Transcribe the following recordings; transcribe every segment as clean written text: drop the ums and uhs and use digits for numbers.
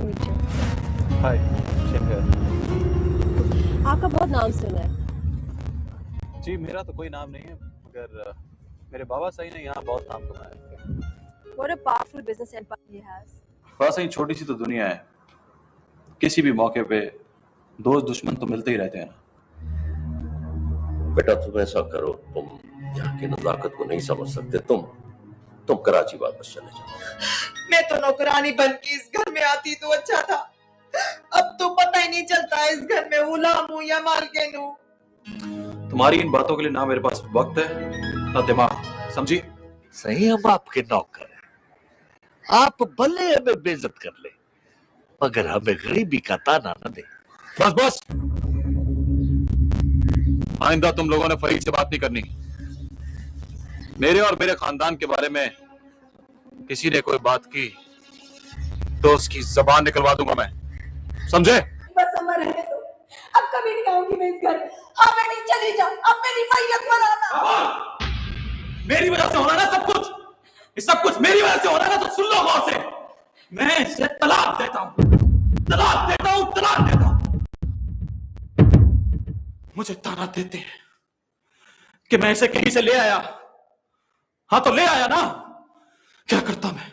To meet you. Hi, same here. आपका बहुत नाम सुना है। जी मेरा तो कोई नाम नहीं है, मगर मेरे बाबा सही ने यहाँ बहुत नाम कमाया है। What a powerful business empire he has. बस यही छोटी सी तो दुनिया है, किसी भी मौके पे दोस्त दुश्मन तो मिलते ही रहते हैं ना। बेटा तुम ऐसा करो, तुम यहाँ की नजाकत को नहीं समझ सकते, तुम कराची वापस चले जाओ। मैं तो नौकरानी बन के इस घर में आती तो अच्छा था। अब तो पता ही नहीं चलता इस घर में गुलाम हूँ या मालकिन हूँ। तुम्हारी इन बातों के लिए ना मेरे पास वक्त है ना दिमाग, समझी? सही, हम आपके नौकर हैं, आप भले हमें बेइज्जत कर ले मगर हमें गरीबी का ताना न दे। बस बस, आइंदा तुम लोगों ने फरीद से बात नहीं करनी। मेरे और मेरे खानदान के बारे में किसी ने कोई बात की तो उसकी जबान निकलवा दूंगा मैं, समझे? बस अमर रहने दो, अब कभी नहीं आऊंगी मैं इस घर में। हाँ मैं नहीं चली जाऊं, अब मेरी मैयत बनाना। मेरी वजह से हो रहा है ना सब कुछ, ये सब कुछ मेरी वजह से हो रहा है ना, तो सुन लो गौर से। मैं इसे तलाक देता हूं, तलाक देता हूं, तलाक देता हूं। मुझे ताना देते हैं कि मैं इसे कहीं से ले आया। हाँ तो ले आया ना, क्या करता मैं?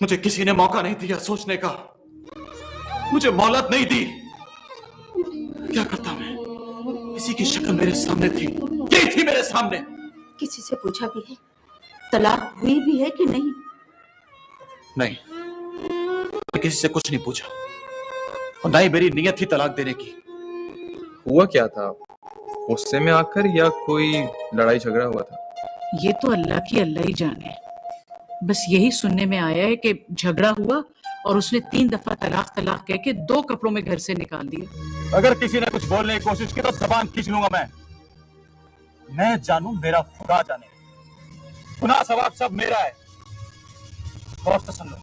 मुझे किसी ने मौका नहीं दिया सोचने का, मुझे मोहलत नहीं दी। क्या करता मैं? इसी की शक्ल मेरे सामने थी, यही थी मेरे सामने। किसी से पूछा भी है तलाक हुई भी है कि नहीं? नहीं, मैं किसी से कुछ नहीं पूछा और ना ही मेरी नीयत थी तलाक देने की। हुआ क्या था? गुस्से में आकर या कोई लड़ाई झगड़ा हुआ था? ये तो अल्लाह ही जाने। बस यही सुनने में आया है कि झगड़ा हुआ और उसने 3 दफा तलाक तलाक कह के 2 कपड़ों में घर से निकाल दिया। अगर किसी ने कुछ बोलने की कोशिश की तो जबान खींच लूंगा मैं जानू मेरा खुदा जाने, गुनाह सवाब सब मेरा है। बहुत तो सुन लो,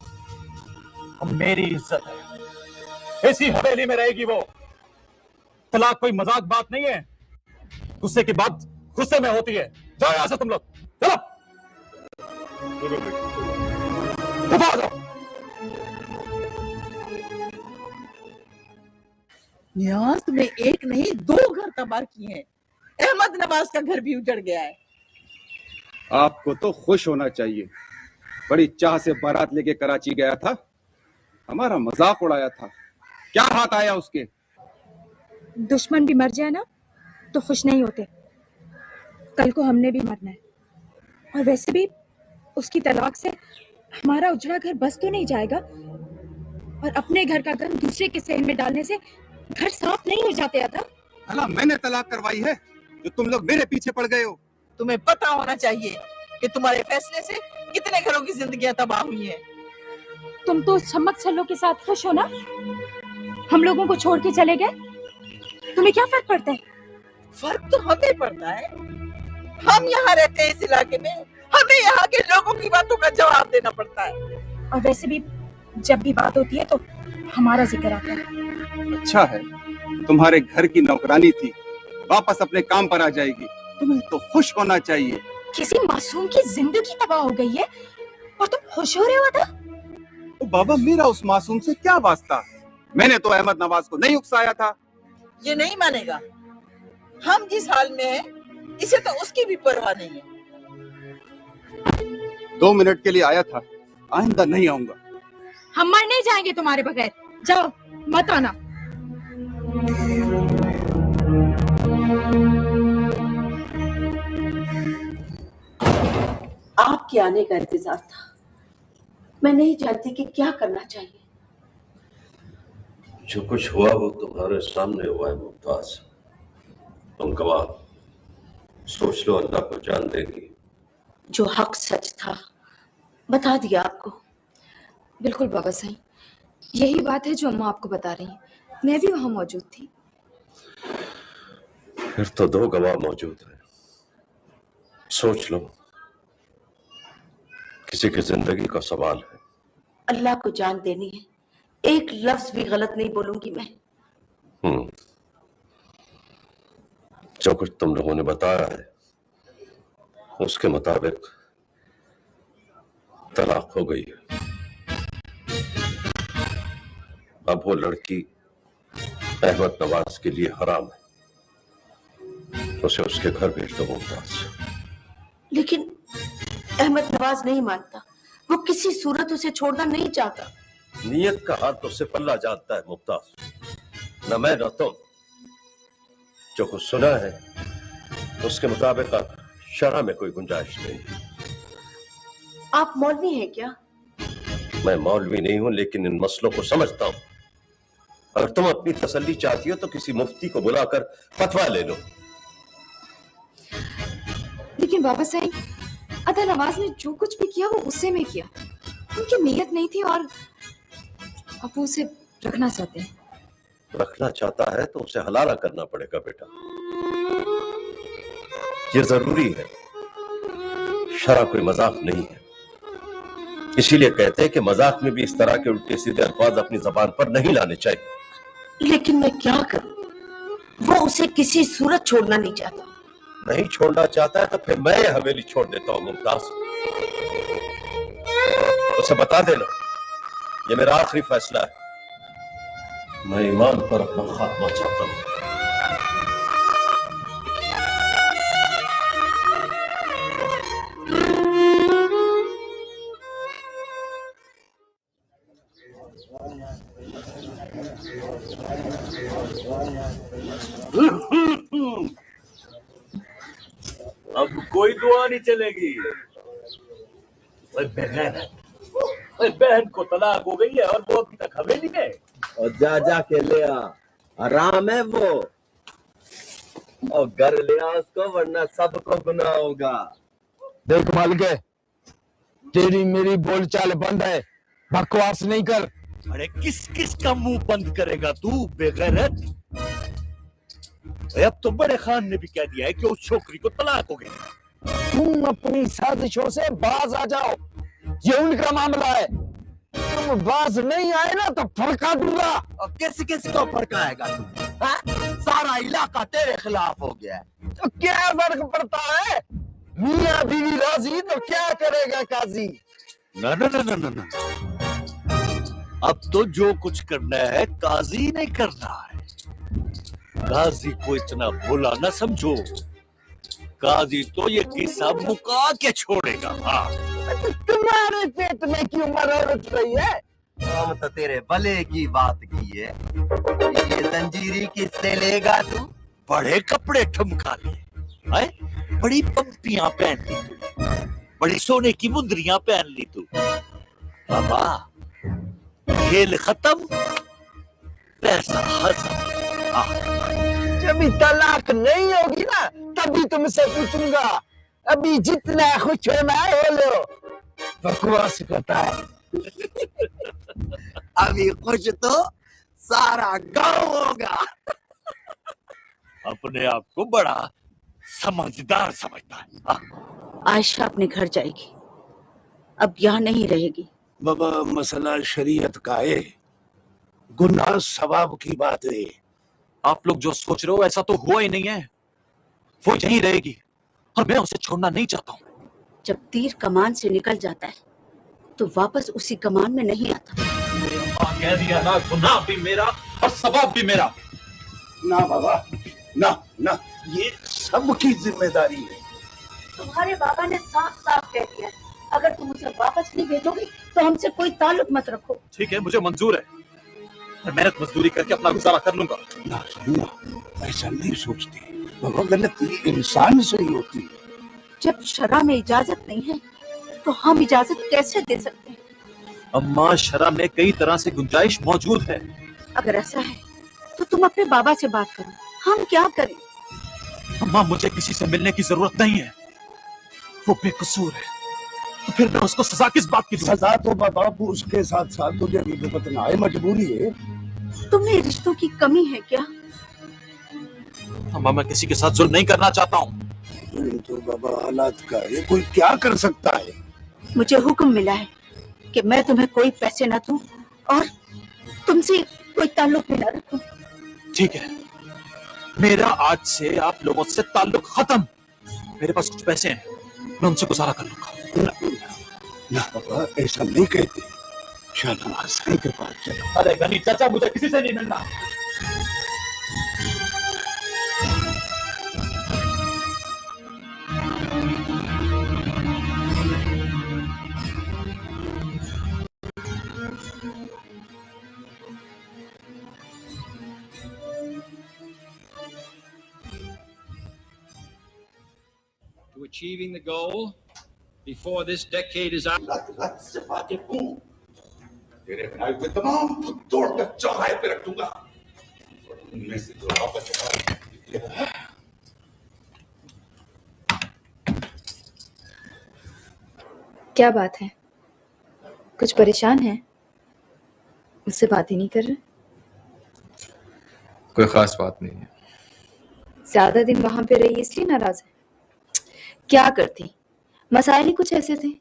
अब मेरी इज्जत है, इसी हवेली में रहेगी वो। तलाक कोई मजाक बात नहीं है, गुस्से की बात गुस्से में होती है। जाओ यहां से तुम लोग, चलो दफा हो जाओ। न्याज तुमने एक नहीं 2 घर तबाह किए हैं। अहमद नवाज का घर भी उजड़ गया है। आपको तो खुश होना चाहिए, बड़ी चाह से बारात लेके कराची गया था, हमारा मजाक उड़ाया था। क्या हाथ आया उसके? दुश्मन भी मर जाए ना तो खुश नहीं होते, कल को हमने भी मरना है। और वैसे भी उसकी तलाक से हमारा उजड़ा घर बस तो नहीं जाएगा, और अपने घर का गम दूसरे के सहन में डालने से घर साफ नहीं हो जाते। आता अला मैंने तलाक करवाई है जो तुम लोग मेरे पीछे पड़ गए हो? तुम्हें पता होना चाहिए कि तुम्हारे फैसले से कितने घरों की जिंदगियां तबाह हुई हैं। तुम तो उस छमक छल्लों के साथ खुश हो ना, हम लोगों को छोड़ के चले गए, तुम्हें क्या फर्क पड़ता है? फर्क तो हमें पड़ता है, हम यहाँ रहते हैं इस इलाके में, हमें यहाँ के लोगों की बातों का जवाब देना पड़ता है। और वैसे भी जब भी बात होती है तो हमारा जिक्र आता है। अच्छा है, तुम्हारे घर की नौकरानी थी, वापस अपने काम पर आ जाएगी, तुम्हें तो खुश होना चाहिए। किसी मासूम की जिंदगी तबाह हो गई है और तुम खुश हो रहे हो? था तो बाबा मेरा उस मासूम से क्या वास्ता? मैंने तो अहमद नवाज को नहीं उकसाया था। ये नहीं मानेगा, हम जिस हाल में हैं, इसे तो उसकी भी परवाह नहीं है। 2 मिनट के लिए आया था, आइंदा नहीं आऊंगा। हम मर नहीं जाएंगे तुम्हारे बगैर, जाओ मत आना। आपके आने का इंतजार था, मैं नहीं जानती कि क्या करना चाहिए। जो कुछ हुआ वो तुम्हारे सामने हुआ है मुमताज, तुम गवाह, सोच लो, अल्लाह को जान देगी। जो हक सच था बता दिया आपको। बिल्कुल बाबा साईं, यही बात है जो अम्मा आपको बता रही हैं, मैं भी वहां मौजूद थी। फिर तो 2 गवाह मौजूद हैं, सोच लो, किसी की जिंदगी का सवाल है। अल्लाह को जान देनी है, एक लफ्ज भी गलत नहीं बोलूंगी मैं। जो कुछ तुम लोगों ने बताया है उसके मुताबिक तलाक हो गई है। अब वो लड़की अहमद नवाज के लिए हराम है, उसे उसके घर भेज दो मुमताज। लेकिन अहमद नवाज नहीं मानता, वो किसी सूरत उसे छोड़ना नहीं चाहता। नीयत का हाल तो सिर्फ अल्लाह जानता है मुमताज, न मैं न तुम। जो कुछ सुना है उसके मुताबिक अब शरअ में कोई गुंजाइश नहीं है। आप मौलवी हैं क्या? मैं मौलवी नहीं हूं, लेकिन इन मसलों को समझता हूं। अगर तुम अपनी तसल्ली चाहती हो तो किसी मुफ्ती को बुलाकर फतवा ले लो। लेकिन बाबा साईं, अदा नवाज ने जो कुछ भी किया वो गुस्से में किया, उनकी नीयत नहीं थी और अब वो उसे रखना चाहते हैं। रखना चाहता है तो उसे हलाला करना पड़ेगा बेटा, ये जरूरी है। शरअ कोई मजाक नहीं है, इसीलिए कहते हैं कि मजाक में भी इस तरह के उल्टे सीधे अल्फाज अपनी जबान पर नहीं लाने चाहिए। लेकिन मैं क्या करूं? वो उसे किसी सूरत छोड़ना नहीं चाहता। नहीं छोड़ना चाहता है तो फिर मैं ये हवेली छोड़ देता हूं मुमताज। उसे बता देना ये मेरा आखिरी फैसला है, मैं ईमान पर अपना खात्मा चाहता हूं। अब कोई दुआ नहीं चलेगी। बहन को तलाक हो गई है और वो अभी तक हवेली में। और जा के ले आ, आराम है वो। और घर ले आ उसको, वरना सबको गुनाह होगा। देख मालिके, तेरी मेरी बोलचाल बंद है, बकवास नहीं कर। अरे किस किस का मुंह बंद करेगा तू बेगैरत? अब तो बड़े खान ने भी कह दिया है कि उस छोकरी को तलाक हो गई। तुम अपनी साजिशों से बाज आ जाओ, ये उनका मामला है। तुम बाज नहीं आए ना तो फड़का दूंगा। और किस किस को फड़काएगा तू? सारा इलाका तेरे खिलाफ हो गया है। तो क्या फर्क पड़ता है? मियाँ बीवी राजी तो क्या करेगा काजी? ना ना ना ना ना ना, अब तो जो कुछ करना है काजी नहीं करना है। काजी को इतना भोला न समझो, काजी तो ये किस्सा मुका के छोड़ेगा। हाँ, तुम्हारे पेट में क्यों मरड़ उठ रही है? हम तो तेरे भले की बात की है। ये जंजीरी किससे लेगा तू? बड़े कपड़े ठुमका लिए, बड़ी पंक्तियां पहन ली तू, बड़ी सोने की मुंदरियां पहन ली तू। बाबा खेल खत्म, पैसा हजम। जब तलाक नहीं होगी ना तभी तुमसे पूछूंगा। अभी जितना खुश होना है हो लो। बकवास करता है। अभी खुश तो सारा गांव होगा। अपने आप को बड़ा समझदार समझता है। आयशा अपने घर जाएगी, अब यहाँ नहीं रहेगी। बाबा मसला शरीयत का है, गुनाह सवाब की बात है। आप लोग जो सोच रहे हो ऐसा तो हुआ ही नहीं है। वो यहीं रहेगी और मैं उसे छोड़ना नहीं चाहता हूँ। जब तीर कमान से निकल जाता है तो वापस उसी कमान में नहीं आता। कह दिया ना, गुनाह भी मेरा और सवाब भी मेरा। ना बाबा ना ना, ये सबकी जिम्मेदारी है। तुम्हारे बाबा ने साफ साफ कह दिया है, अगर तुम उसे वापस नहीं भेजोगे तो हमसे कोई ताल्लुक मत रखो। ठीक है, मुझे मंजूर है, मैं मेहनत मजदूरी करके अपना गुजारा कर लूंगा। ना ना, ऐसा नहीं सोचते बाबा, गलती इंसान से ही होती है। जब शरअ में इजाजत नहीं है तो हम इजाजत कैसे दे सकते हैं? अम्मा, शरअ में कई तरह से गुंजाइश मौजूद है। अगर ऐसा है तो तुम अपने बाबा से बात करो, हम क्या करें? अम्मा, मुझे किसी से मिलने की जरूरत नहीं है, वो बेकसूर है, तो फिर मैं उसको सजा किस बात की दूं? सजा तो बाबा उसके साथ साथ तुझे भी भुगतना है, मजबूरी है। तुम्हें रिश्तों की कमी है क्या? अम्मा, मैं किसी के साथ जुल्म नहीं करना चाहता हूँ। तो बाबा हालात का है, कोई क्या कर सकता है? मुझे हुक्म मिला है कि मैं तुम्हें कोई पैसे ना दूं और तुमसे कोई ताल्लुक भी ना रखूं। ठीक है, मेरा आज से आप लोगों से ताल्लुक खत्म। मेरे पास कुछ पैसे हैं, मैं उनसे गुजारा कर लूंगा। ना बाबा, ऐसा नहीं कहते। चलो साईं के पास चलो। अरे गनी चाचा, मुझे किसी से नहीं मिलना। To achieving the goal before this decade is out. तेरे बनाए हुए तमाम तोड़ कर चौराहे पे रख दूंगा। उनमें से जो वापस क्या बात है, कुछ परेशान है? मुझसे बात ही नहीं कर रहे? कोई खास बात नहीं है। ज्यादा दिन वहां पे रही इसलिए नाराज है? क्या करती, मसाइल ही कुछ ऐसे थे।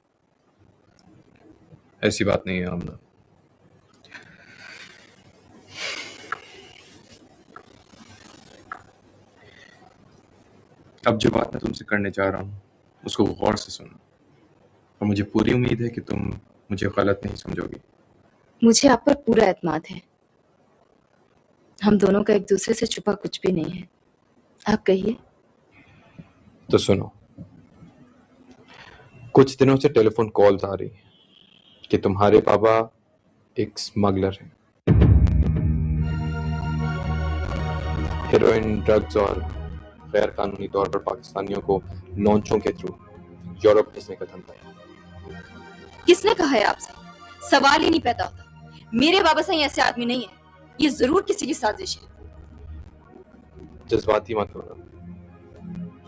ऐसी बात नहीं है आमना। अब जो बात मैं तुमसे करने जा रहा हूँ उसको गौर से सुनो, और मुझे पूरी उम्मीद है कि तुम मुझे गलत नहीं समझोगी। मुझे आप पर पूरा एतमाद है। हम दोनों का एक दूसरे से छुपा कुछ भी नहीं है। आप कहिए। तो सुनो, कुछ दिनों से टेलीफोन कॉल्स आ रही हैं कि तुम्हारे पापा एक स्मगलर हैं। हेरोइन, ड्रग्स और गैर कानूनी तौर पर पाकिस्तानियों को लॉन्चों के थ्रू यूरोप भेजने का धंधा है। किसने कहा है आपसे? सवाल ही नहीं पैदा होता। मेरे बाबा सही ऐसे आदमी नहीं है। ये जरूर किसी की साजिश है। जज्बाती मत होना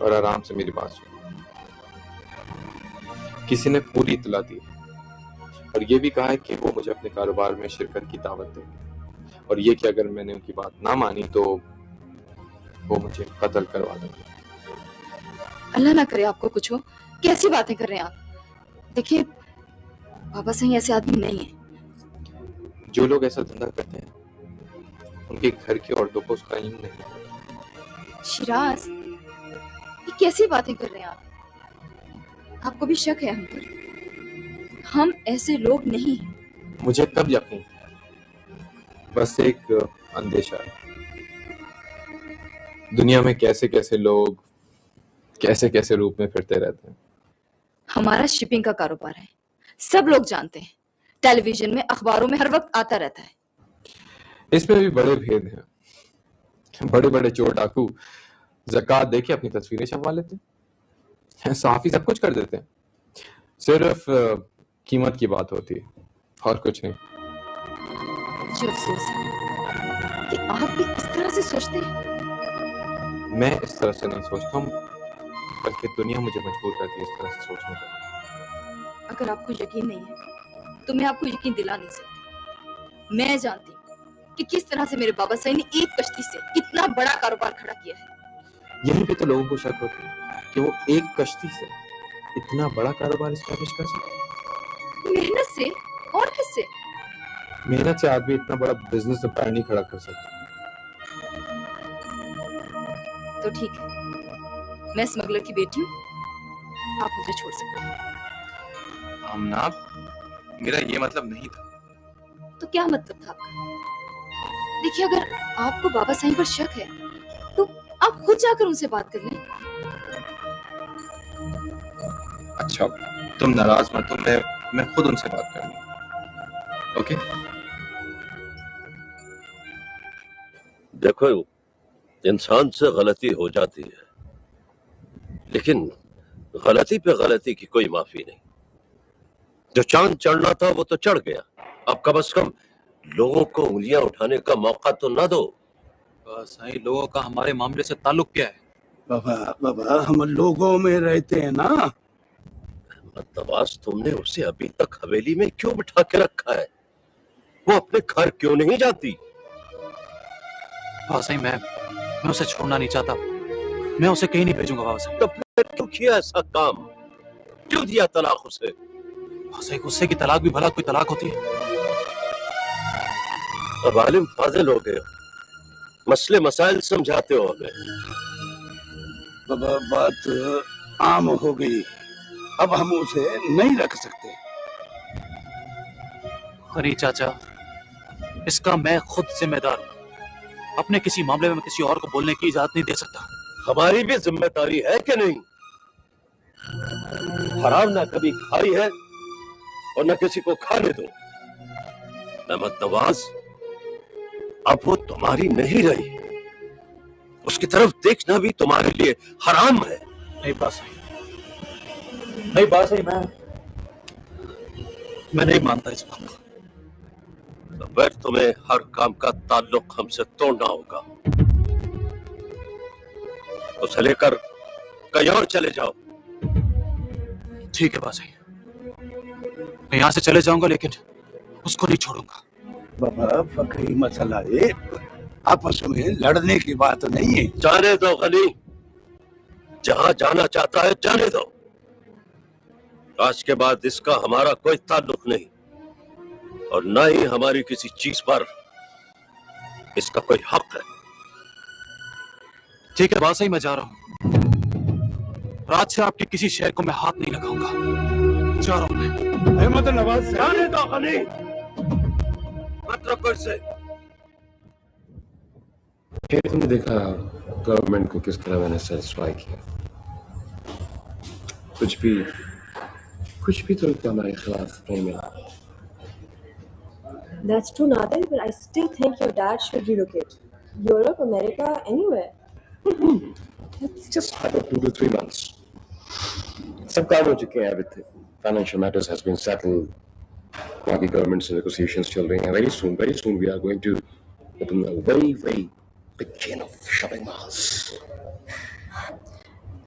और आराम से मेरी बात सुनो। किसी ने पूरी इत्तला दी और ये भी कहा है कि वो मुझे अपने कारोबार में शिरकत की दावत देंगे, और ये कि अगर मैंने उनकी बात ना मानी तो वो मुझे कत्ल करवा देंगे। अल्लाह ना करे आपको कुछ हो। कैसी बातें कर रहे हैं आप? देखिए, बाबा सही ऐसे आदमी नहीं है। जो लोग ऐसा धंधा करते हैं उनके घर की औरतों को उसका यूं नहीं। शिराज, ये कैसी बातें कर रहे हैं आप? आपको भी शक है हम पर? हम ऐसे लोग नहीं हैं। मुझे कब यकीन, बस एक अंदेशा है। दुनिया में कैसे कैसे लोग कैसे कैसे रूप में फिरते रहते हैं। हमारा शिपिंग का कारोबार है, सब लोग जानते हैं। टेलीविजन में, अखबारों में हर वक्त आता रहता है। इसमें भी बड़े भेद हैं। बड़े बड़े चोर डाकू ज़कात देके अपनी तस्वीरें छपवा लेते हैं। साफी सब कुछ कर देते हैं, सिर्फ कीमत की बात होती है और कुछ नहीं। मुझे अफसोस है कि आप भी इस तरह से सोचते हैं। मैं इस तरह से नहीं सोचता हूँ, बल्कि दुनिया मुझे मजबूर करती है इस तरह से सोचने पर। अगर आपको यकीन नहीं है तो मैं आपको यकीन दिला नहीं सकती। मैं जानती हूँ कि किस तरह से मेरे बाबा साईं ने एक कश्ती से कितना बड़ा कारोबार खड़ा किया है। यहीं पे तो लोगों को शक होता है कि वो एक कश्ती से इतना बड़ा कारोबार एस्टैब्लिश कर सकते। मेहनत से और किससे? मेहनत से आदमी इतना बड़ा बिजनेस एम्पायर नहीं खड़ा कर सकता। तो ठीक है, मैं स्मगलर की बेटी हूँ, आप मुझे छोड़ सकते हैं। आमना, मेरा ये मतलब नहीं था। तो क्या मतलब था आपका? देखिए, अगर आपको बाबा साईं पर शक है तो आप खुद जाकर उनसे बात कर लें। अच्छा, तुम नाराज मत हो, मैं खुद उनसे बात कर लूं। ओके? देखो, इंसान से गलती हो जाती है, लेकिन गलती पे गलती की कोई माफी नहीं। जो चांद चढ़ना था वो तो चढ़ गया, अब कम से कम लोगों को उंगलियां उठाने का मौका तो ना दो। साईं, लोगों का हमारे मामले से ताल्लुक क्या है? बाबा हम लोगों में रहते हैं ना। नवाज, तुमने उसे अभी तक हवेली में क्यों बिठा के रखा है? वो अपने घर क्यों नहीं जाती? बाबा साईं, मैं उसे छोड़ना नहीं चाहता। मैं उसे कहीं नहीं भेजूंगा बाबा साईं। तो फिर क्यों किया ऐसा काम? क्यों दिया तलाक उसे? बाबा साईं, गुस्से की तलाक भी भला कोई तलाक होती है? अब आलिम फाजिल हो गए, मसले मसाइल समझाते हो हमें। बाबा, बात आम हो गई, अब हम उसे नहीं रख सकते। गनी चाचा, इसका मैं खुद जिम्मेदार हूं। अपने किसी मामले में किसी और को बोलने की इजाजत नहीं दे सकता। हमारी भी जिम्मेदारी है कि नहीं? हराम ना कभी खाई है और न किसी को खाने दो। अहमद नवाज, अब वो तुम्हारी नहीं रही, उसकी तरफ देखना भी तुम्हारे लिए हराम है। नहीं बात सही, नहीं बात सही, मैं नहीं मानता इस बात को। तो फिर तुम्हें हर काम का ताल्लुक हमसे तोड़ना होगा। उसे लेकर कहीं और चले जाओ। ठीक है बात सही, मैं यहां से चले जाऊंगा, लेकिन उसको नहीं छोड़ूंगा। बाबा फकरी मसला है, आपस में लड़ने की बात नहीं है। जाने दो गनी, जहां जाना चाहता है जाने दो। आज के बाद इसका हमारा कोई ताल्लुक नहीं और न ही हमारी किसी चीज पर इसका कोई हक है। ठीक है बात सही, मैं जा रहा हूं। रात से आपके किसी शहर को मैं हाथ नहीं लगाऊंगा। जा रहा हूं मैं। अहमद नवाज, जाने दो गनी, मत रखो इसे। फिर तुमने देखा गवर्नमेंट को किस तरह मैंने सेटिस्फाई किया। कुछ भी तो उनका हमारे खिलाफ नहीं मिला। That's true, Nader, but I still think your dad should relocate. Europe, America, anywhere. It's just matter of 2 to 3 months. सब काम हो चुके हैं, everything. Financial matters has been settled. बाकी government से negotiations चल रही हैं. Very soon we are going to open a very, very big chain of shopping malls.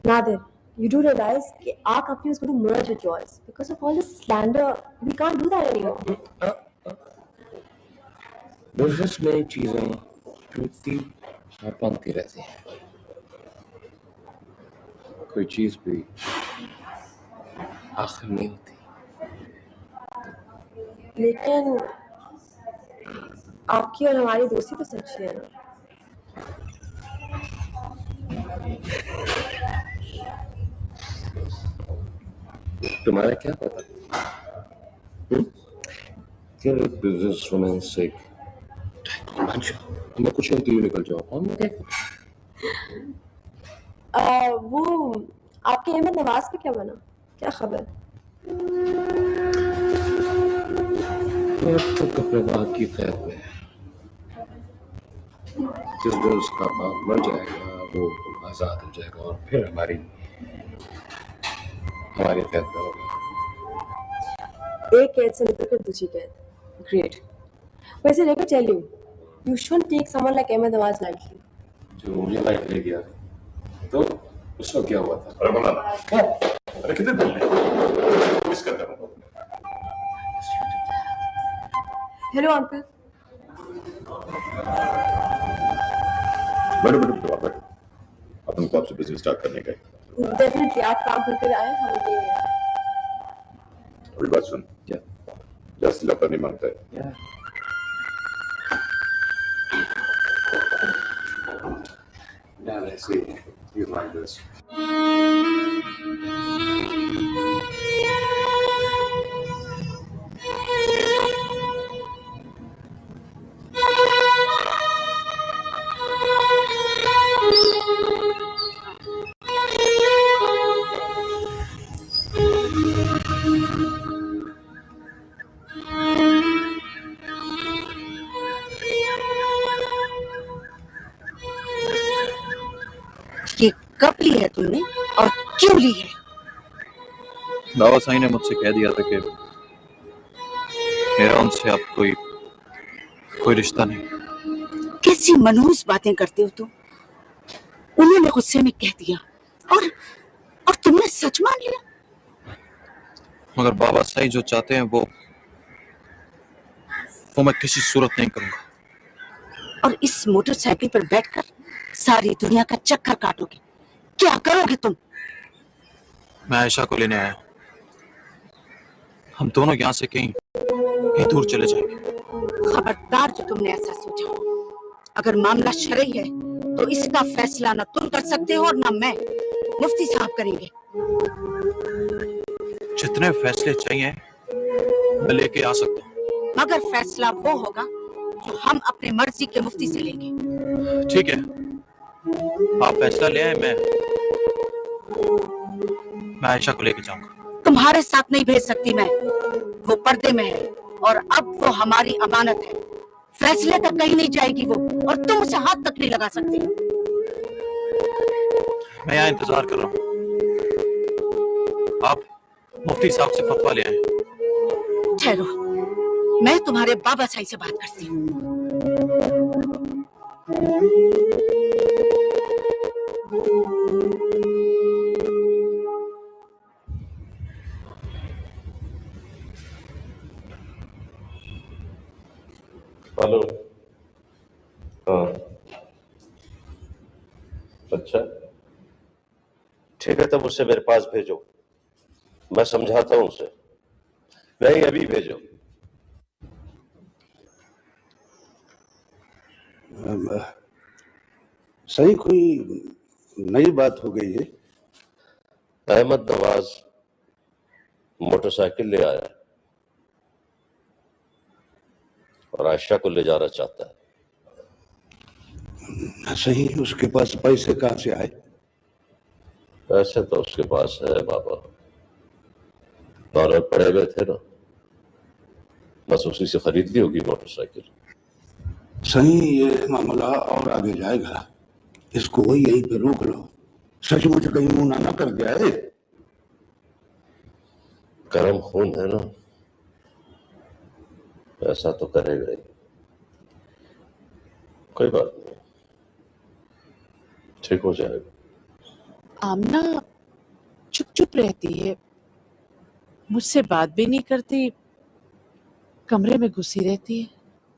Nader, you do realize that our company is going to merge with yours because of all this slander. We can't do that anymore. Business में चीजें टूटती और बनती रहती हैं। कोई चीज भी आखिर नहीं होती। लेकिन आपकी और हमारी दोस्ती तो सच्ची है ना? तुम्हारा क्या पता? बिजनेस रोमांसिक मैं कुछ नहीं निकल जाओ। वो आपके अहमद नवाज का क्या बना? क्या खबर? तो कपड़े बाग की खैर में जिस दिन उसका बाप मर जाएगा वो आजाद हो जाएगा और फिर हमारी खैर में होगा। एक कैद से निकलकर दूसरी कैद। ग्रेट। वैसे लेकर tell you shouldn't take someone like Ahmed Nawaz lightly. जो मुझे लाइक ले गया तो उसको क्या हुआ था? अरे बोला अरे कितने दिन मिस करता हूँ। Hello uncle. बैठो अपन को आपसे बिजनेस स्टार्ट करने का है। डेफिनेटली आप काम करके आए, हम भी हैं। अभी बात सुन, जस्ट लपा नहीं मांगता है। Now let's see. You like this. ये कब ली है तुमने और क्यों ली है? बाबा साईं ने मुझसे कह दिया था कि मेरा उनसे अब कोई रिश्ता नहीं। कैसी मनहूस बातें करते हो तुम? उन्होंने गुस्से में कह दिया और तुमने सच मान लिया? मगर बाबा साईं जो चाहते हैं वो मैं किसी सूरत नहीं करूंगा। और इस मोटरसाइकिल पर बैठकर सारी दुनिया का चक्कर काटोगे? क्या करोगे तुम? मैं आयशा को लेने आया हूं। हम दोनों यहाँ से कहीं दूर चले जाएंगे। खबरदार जो तुमने ऐसा सोचा। अगर मामला शरई है तो इसका फैसला न तुम कर सकते हो और न मैं, मुफ्ती साहब करेंगे। जितने फैसले चाहिए मैं लेके आ सकता हूँ। मगर फैसला वो होगा जो हम अपने मर्जी के मुफ्ती से लेंगे। ठीक है, आप फैसला ले आए, मैं आयशा को लेके जाऊंगा। तुम्हारे साथ नहीं भेज सकती मैं, वो पर्दे में है और अब वो हमारी अमानत है। फैसले तक कहीं नहीं जाएगी वो, और तुम उसे हाथ तक नहीं लगा सकती। मैं यहाँ इंतजार कर रहा हूँ, आप मुफ्ती साहब से फतवा ले आए। ठहरो, मैं तुम्हारे बाबा साई से बात करती हूँ। हेलो। हाँ, अच्छा ठीक है, तब उसे मेरे पास भेजो, मैं समझाता हूं उसे। नहीं, अभी भेजो। सही कोई नई बात हो गई है? अहमद नवाज मोटरसाइकिल ले आया और आयशा को ले जाना चाहता है। सही, उसके पास पैसे कहाँ से आए? पैसे तो उसके पास है बाबा, डॉलर पड़े हुए थे ना, बस उसी से खरीद ली होगी मोटरसाइकिल। सही, ये मामला और आगे जाएगा, इसको यहीं पे रोक लो। सचमुच कहीं मुंह ना कर गया है। गरम खून है ना, ऐसा तो करेगा ही। कोई बात नहीं, ठीक हो जाएगा। आमना चुप चुप रहती है, मुझसे बात भी नहीं करती, कमरे में घुसी रहती है।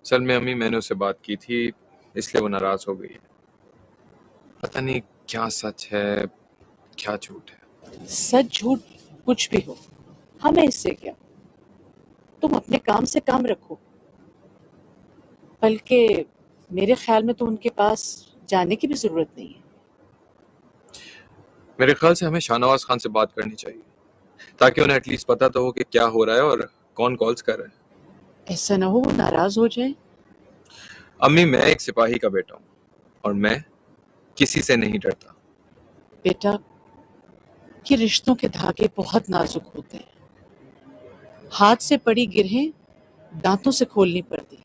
असल में अम्मी, मैंने उससे बात की थी, इसलिए वो नाराज हो गई है। पता नहीं क्या सच है क्या झूठ है। सच झूठ कुछ भी हो, हमें इससे क्या। तुम अपने काम से काम रखो, बल्कि मेरे ख्याल में तो उनके पास जाने की भी जरूरत नहीं है। मेरे ख्याल से हमें शाहनवाज खान से बात करनी चाहिए, ताकि उन्हें एटलीस्ट पता तो हो कि क्या हो रहा है और कौन कॉल्स कर रहा है। ऐसा ना हो वो नाराज हो जाए। अम्मी, मैं एक सिपाही का बेटा हूँ और मैं किसी से नहीं डरता। बेटा, ये रिश्तों के धागे बहुत नाजुक होते हैं, हाथ से पड़ी गिरहें दांतों से खोलनी पड़ती है।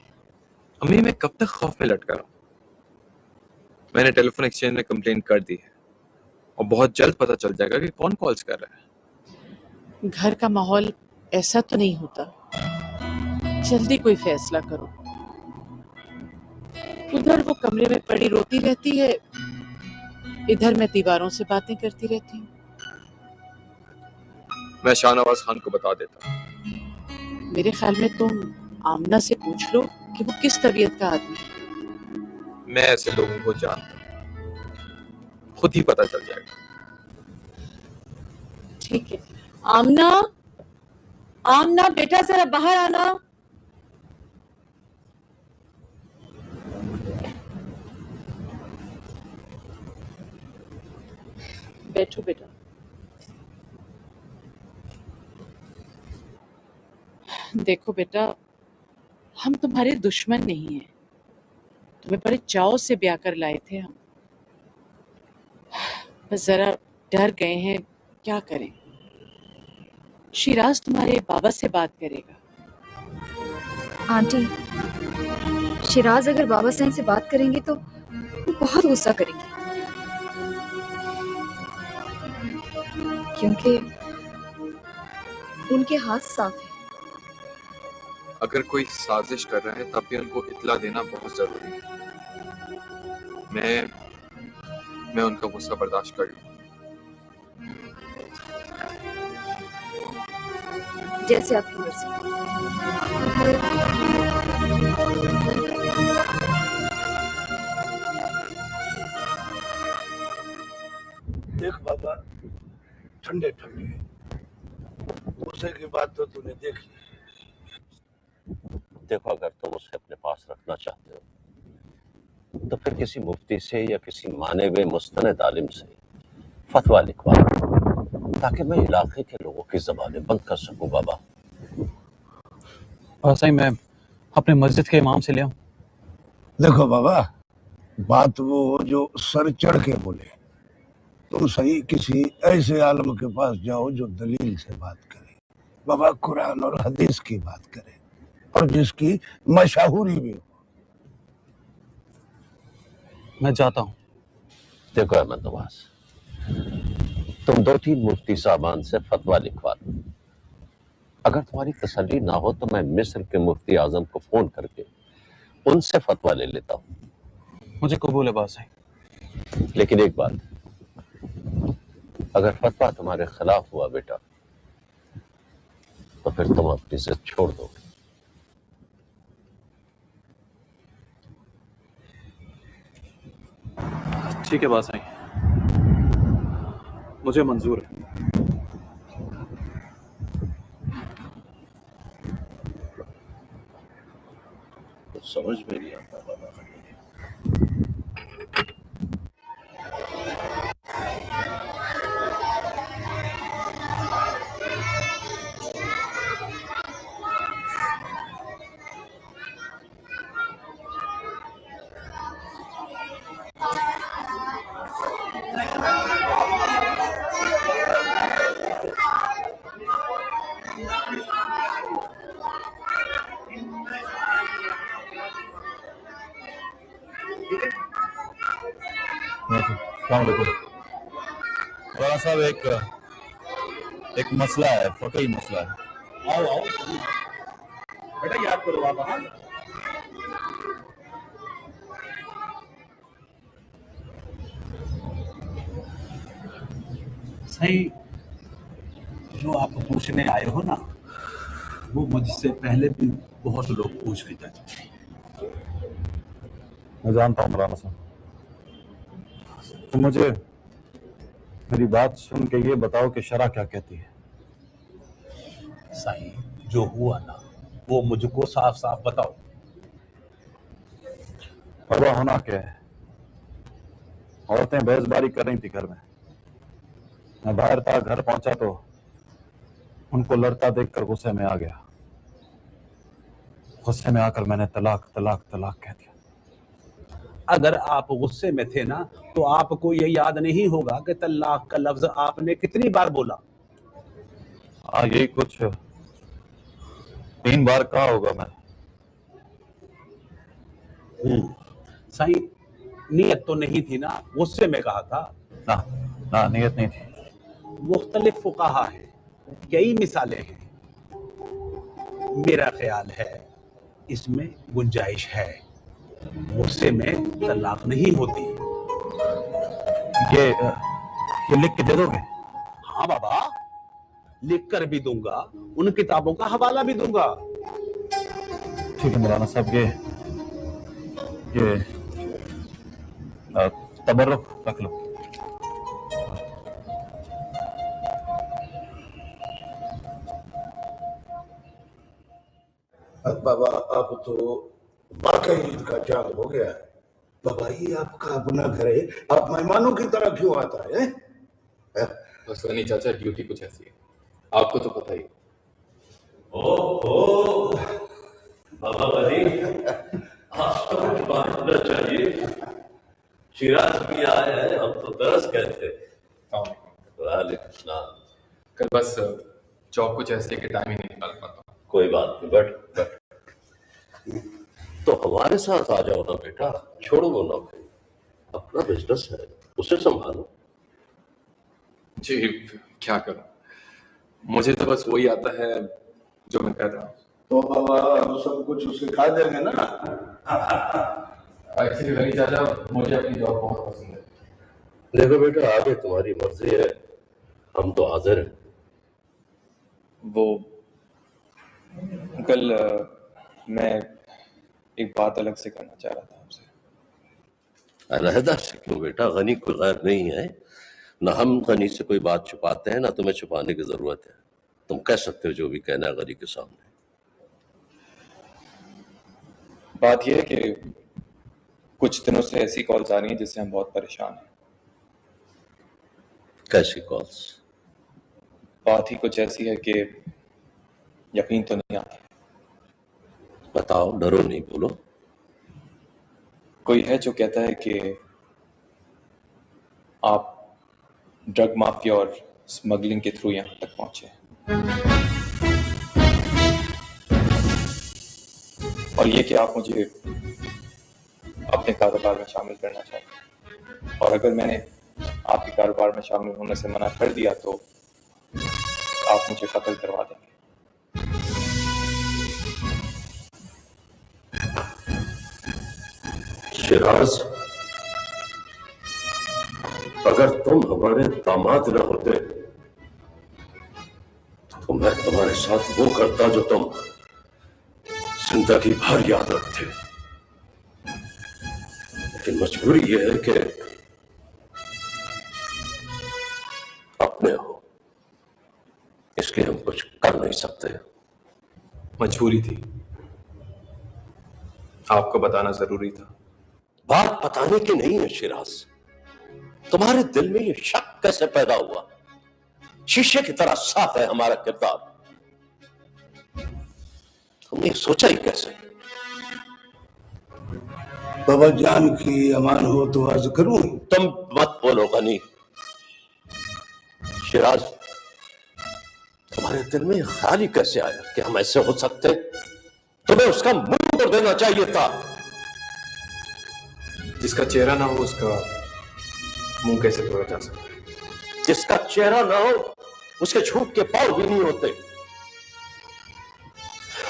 अम्मी, मैं कब तक खौफ में लटका रहा हूँ? मैंने टेलीफोन एक्सचेंज में कंप्लेंट कर दी है और बहुत जल्द पता चल जाएगा कि कौन कॉल्स कर रहा है। घर का माहौल ऐसा तो नहीं होता, जल्दी कोई फैसला करो। उधर वो कमरे में पड़ी रोती रहती है, इधर मैं दीवारों से बातें करती रहती हूँ। मैं शाहनवाज खान को बता देता हूँ। मेरे ख्याल में तुम आमना से पूछ लो कि वो किस तबीयत का आदमी है। मैं ऐसे लोगों को जानता हूँ, खुद ही पता चल जाएगा। ठीक है। आमना, आमना बेटा जरा बाहर आना। बैठो बेटा। देखो बेटा, हम तुम्हारे दुश्मन नहीं हैं, तुम्हें बड़े चाव से ब्याह कर लाए थे हम, बस जरा डर गए हैं, क्या करें। शिराज तुम्हारे बाबा से बात करेगा। आंटी, शिराज अगर बाबा साईं से बात करेंगे तो वो बहुत गुस्सा करेंगे, क्योंकि उनके हाथ साफ है। अगर कोई साजिश कर रहा है तब भी उनको इत्ला देना बहुत जरूरी है। मैं उनका गुस्सा बर्दाश्त कर लूं। जैसे आपकी मर्जी। देख बाबा, ठंडे ठंडे गुस्से की बात तो तूने देख ली। देखो, अगर तुम उसे अपने पास रखना चाहते हो तो फिर किसी मुफ्ती से या किसी माने हुए मुस्तनद आलिम से फतवा लिखवा, ताकि मैं इलाके के लोगों की ज़बानें बंद कर सकूं। बाबा साईं, मैं अपने मस्जिद के इमाम से ले आऊं? देखो बाबा, बात वो जो सर चढ़ के बोले, तुम सही किसी ऐसे आलम के पास जाओ जो दलील से बात करे, बाबा कुरान और हदीस की बात करे, और जिसकी मशहूरी भी हो। मैं जाता हूं। देखो अहमद नवाज, तुम 2-3 मुफ्ती साहबान से फतवा लिखवा दो। अगर तुम्हारी तसल्ली ना हो तो मैं मिस्र के मुफ्ती आजम को फोन करके उनसे फतवा ले लेता हूं। मुझे कबूल है बादशाह। लेकिन एक बात, अगर फतवा तुम्हारे खिलाफ हुआ बेटा, तो फिर तुम अपनी इज्जत छोड़ दो। ठीक है बादशाह, मुझे मंजूर है। कुछ समझ में नहीं आता बाबा। मौलाना साहब, एक मसला है, फकही मसला है। आओ आओ बेटा, याद करो आप। हाँ, सही, जो आप पूछने आए हो ना, वो मुझसे पहले भी बहुत लोग पूछ के जा चुके हैं। मैं जानता हूँ मौलाना साहब। तो मुझे मेरी बात सुन के ये बताओ कि शरअ क्या कहती है। सही, जो हुआ ना वो मुझको साफ साफ बताओ। परवाह होना क्या है? औरतें बेजबारी कर रही थी घर में। मैं बाहर था, घर पहुंचा तो उनको लड़ता देखकर गुस्से में आ गया। गुस्से में आकर मैंने तलाक तलाक तलाक कह दिया। अगर आप गुस्से में थे ना, तो आपको ये याद नहीं होगा कि तलाक का लफ्ज आपने कितनी बार बोला। हाँ, यही कुछ 3 बार कहा होगा मैं। सही, नियत तो नहीं थी ना, गुस्से में कहा था ना। ना, नियत नहीं थी। मुख्तलिफ फुकाहा है, कई मिसालें हैं। मेरा ख्याल है इसमें गुंजाइश है, गुस्से में तलाक नहीं होती। ये लिख के दे दोगे? हाँ बाबा, लिख कर भी दूंगा, उन किताबों का हवाला भी दूंगा। ठीक है मौलाना साहब, ये तबर्रुक रख लो। अब बाबा, अब तो वाकई ईद का चांद हो गया है। बाबा, ये आपका अपना घर है, आप मेहमानों की तरह क्यों आता है? बस गनी चाचा, ड्यूटी कुछ ऐसी है, आपको तो पता ही। ओहो बाबा गनी, आपको बांटना चाहिए। शिराज भी आए हैं, हम तो दरस कहते। वालेकुम सलाम। कल बस जॉब कुछ ऐसे कि टाइम ही नहीं निकाल पाता। कोई बात नहीं, बैठ बैठ। तो हमारे साथ आ जाओ ना बेटा, छोड़ो वो नौकरी, अपना बिजनेस है, उसे संभालो। जी, क्या करूं, मुझे तो बस वही आता है जो मैं कर रहा हूँ। तो बाबा, हम सब कुछ सिखा देंगे ना। एक्चुअली गनी चाचा, मुझे अपनी जॉब बहुत पसंद है। देखो बेटा, आगे तुम्हारी मर्जी है, हम तो हाजिर हैं। वो कल मैं एक बात अलग से करना चाह रहा था आपसे। अलहदा से क्यों बेटा, गनी कोई गैर नहीं है, ना हम गनी से कोई बात छुपाते हैं, ना तुम्हें छुपाने की जरूरत है। तुम कह सकते हो जो भी कहना है गनी के सामने। बात यह है कि कुछ दिनों से ऐसी कॉल्स आ रही हैं जिससे हम बहुत परेशान हैं। कैसी कॉल्स? बात ही कुछ ऐसी है कि यकीन तो नहीं आता। बताओ, डरो नहीं, बोलो। कोई है जो कहता है कि आप ड्रग माफिया और स्मगलिंग के थ्रू यहां तक पहुंचे, और ये कि आप मुझे अपने कारोबार में शामिल करना चाहते हैं, और अगर मैंने आपके कारोबार में शामिल होने से मना कर दिया तो आप मुझे कत्ल करवा देंगे। शिराज, अगर तुम हमारे दामाद न होते तो मैं तुम्हारे साथ वो करता जो तुम जिंदगी भर याद रखते। लेकिन मजबूरी ये है कि अपने हो, इसलिए हम कुछ कर नहीं सकते। मजबूरी थी, आपको बताना जरूरी था। बात बताने की नहीं है शिराज, तुम्हारे दिल में ये शक कैसे पैदा हुआ? शीशे की तरह साफ है हमारा किरदार, तुमने सोचा ही कैसे? बाबा जान की अमान हो तो अर्ज करूं? तुम मत बोलो गनी। शिराज, तुम्हारे दिल में ख्याल ही कैसे आया कि हम ऐसे हो सकते? तुम्हें उसका मुंह तोड़ देना चाहिए था। जिसका चेहरा ना हो उसका मुंह कैसे तोड़ा जा सकता है? जिसका चेहरा ना हो उसके झूठ के पांव भी नहीं होते।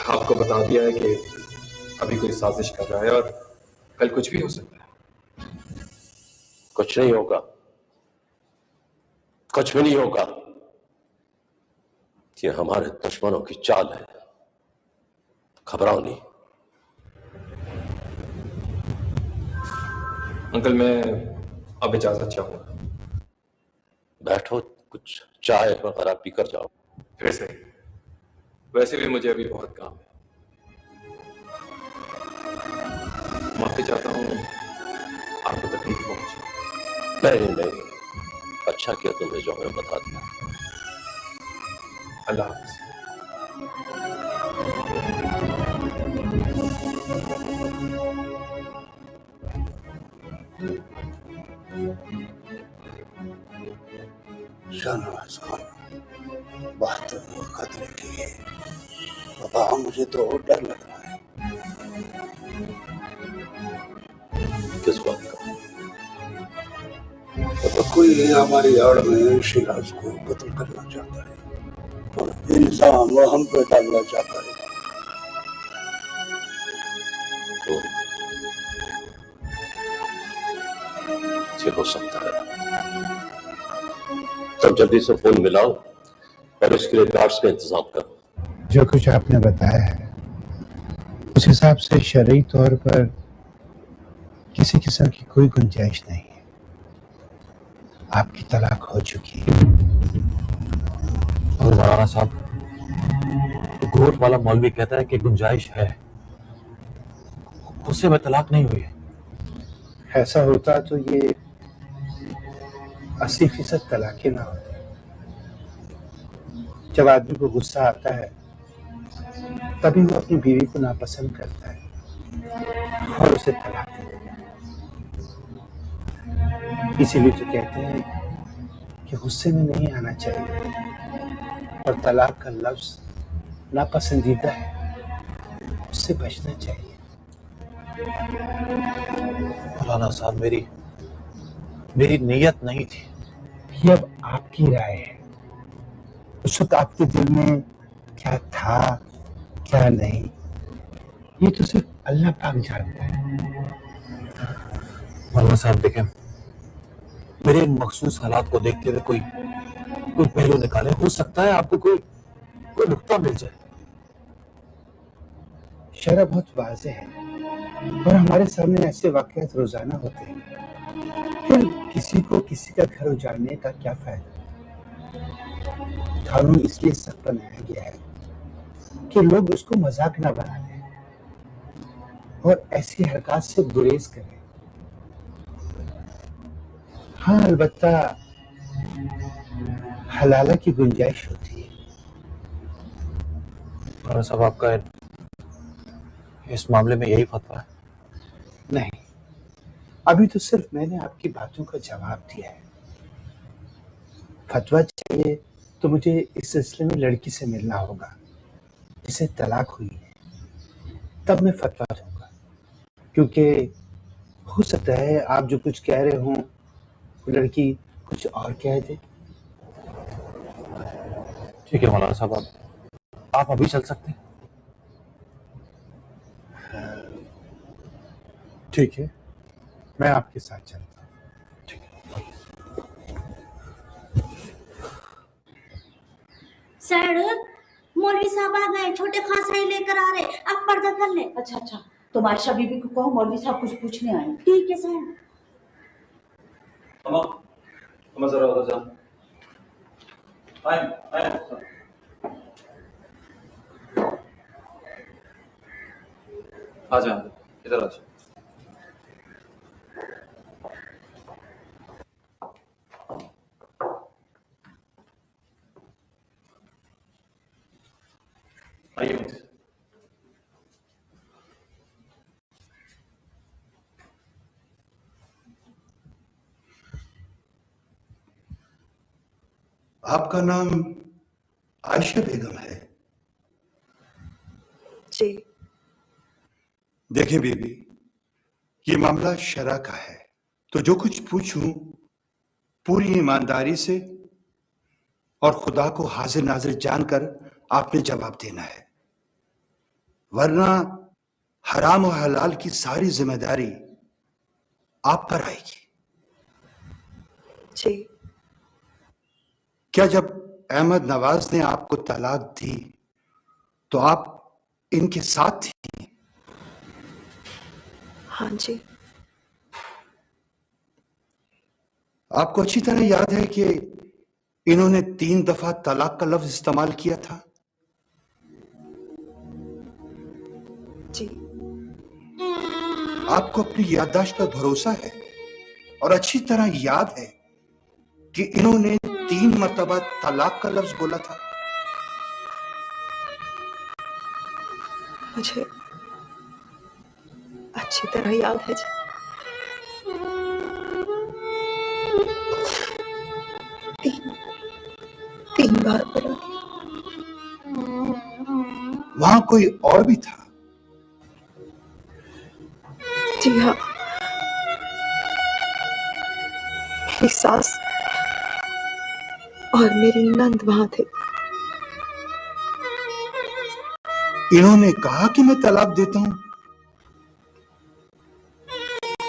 आपको बता दिया है कि अभी कोई साजिश कर रहा है और कल कुछ भी हो सकता है। कुछ नहीं होगा, कुछ भी नहीं होगा। ये हमारे दुश्मनों की चाल है, घबराओ नहीं। अंकल, मैं अब इजाजत चाहूंगा। बैठो, कुछ चाय वगैरह पीकर जाओ। फिर से, वैसे भी मुझे अभी बहुत काम है। माफी चाहता हूँ आपको तकलीफ पहुंची। नहीं नहीं, अच्छा किया तुमने जो हमें बता दिया। अल्लाह हाफ़िज़। शाहनवाज खान, बात खतरे की है बाबा, मुझे तो डर लग रहा है। किस बात का? बाबा, कोई हमारी आड़ में शिराज को कत्ल करना चाहता है और इल्जाम वो हम पे डालना चाहता है। ये हो सकता है। तुम जल्दी से फोन मिलाओ और इसके लिए गार्ड्स का इंतजाम करो। जो कुछ आपने बताया है उस हिसाब से शरई तौर पर किसी किस्म की कोई गुंजाइश नहीं है। आपकी तलाक हो चुकी है। और मौलाना साहब, कोर्ट वाला मौलवी कहता है कि गुंजाइश है, उससे में तलाक नहीं हुई है। ऐसा होता तो ये 80% तलाकें ना होती। जब आदमी को गुस्सा आता है तभी वो अपनी बीवी को नापसंद करता है और उसे तलाक दे देता है। इसीलिए तो कहते हैं कि गुस्से में नहीं आना चाहिए और तलाक का लफ्ज नापसंदीदा है, उससे बचना चाहिए। मौलाना साहब, मेरी नीयत नहीं थी। ये अब आपकी राय है। उस वक्त आपके दिल में क्या था क्या नहीं, ये तो सिर्फ अल्लाह पाक जानता है। मौलाना साहब देखें, मेरे इन मखसूस हालात को देखते हुए कोई पहलू निकाले। हो सकता है आपको कोई नुक्ता मिल जाए। शरअ बहुत वाज़ेह है और हमारे सामने ऐसे वाक़यात रोजाना होते हैं। फिर किसी को किसी का घर उजाड़ने का क्या फायदा? कानून इसलिए सख्त बनाया गया है कि लोग उसको मजाक ना बना लें और ऐसी हरकत से गुरेज करें। हाँ, अलबत्ता हलाला की गुंजाइश होती है। मौलाना साहब, आपका इस मामले में यही फतवा है? नहीं, अभी तो सिर्फ मैंने आपकी बातों का जवाब दिया है। फतवा चाहिए तो मुझे इस सिलसिले में लड़की से मिलना होगा जिसे तलाक हुई है, तब मैं फतवा दूंगा। क्योंकि हो सकता है आप जो कुछ कह रहे हों वो लड़की कुछ और कह दे। ठीक है मौलाना साहब, आप अभी चल सकते हैं। ठीक है, मैं आपके साथ चलता हूँ। सर, मौलवी साहब आ गए, छोटे खासा ही लेकर आ रहे, आप पर्दा कर ले। अच्छा अच्छा, तुम आयशा बीबी को कहो मौलवी साहब कुछ पूछने आए। ठीक है सर। अम्मा जरा उधर जा। आए आ जा, इधर आ जा। आइए। आपका नाम आयशा बेगम है? जी। देखिए बीबी, ये मामला शरा का है, तो जो कुछ पूछूं पूरी ईमानदारी से और खुदा को हाजिर नाजिर जानकर आपने जवाब देना है, वरना हराम और हलाल की सारी जिम्मेदारी आप पर आएगी। जी। क्या जब अहमद नवाज ने आपको तलाक दी तो आप इनके साथ थी? हाँ जी। आपको अच्छी तरह याद है कि इन्होंने 3 दफा तलाक का लफ्ज इस्तेमाल किया था? जी। आपको अपनी याददाश्त पर भरोसा है और अच्छी तरह याद है कि इन्होंने 3 मरतबा तलाक का लफ्ज बोला था। मुझे अच्छी तरह याद है जी। तीन बार बोला। वहां कोई और भी था? जी हाँ, मेरी सास और मेरी नंद वहां थे। इन्होंने कहा कि मैं तलाक देता हूं?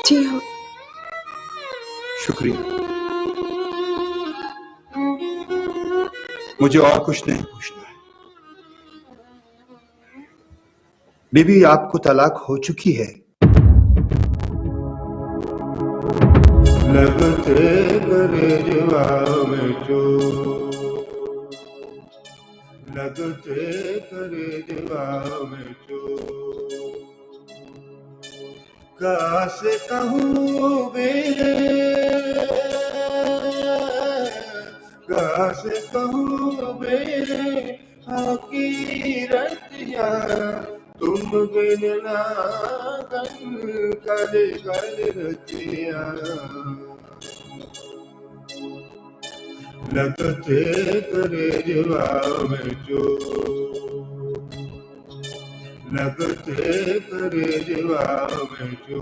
जी हाँ। शुक्रिया, मुझे और कुछ नहीं पूछना है। बीबी, आपको तलाक हो चुकी है? लगते करे जवाब में जो, लगते करे जवाब में जो, कासे कहूँ मेरे, कासे कहूँ मेरे हकीरतिया, तुम बिन लागन कले कले रतिया। लगते करे जवाब में जो, लगते करे जवाब में जो।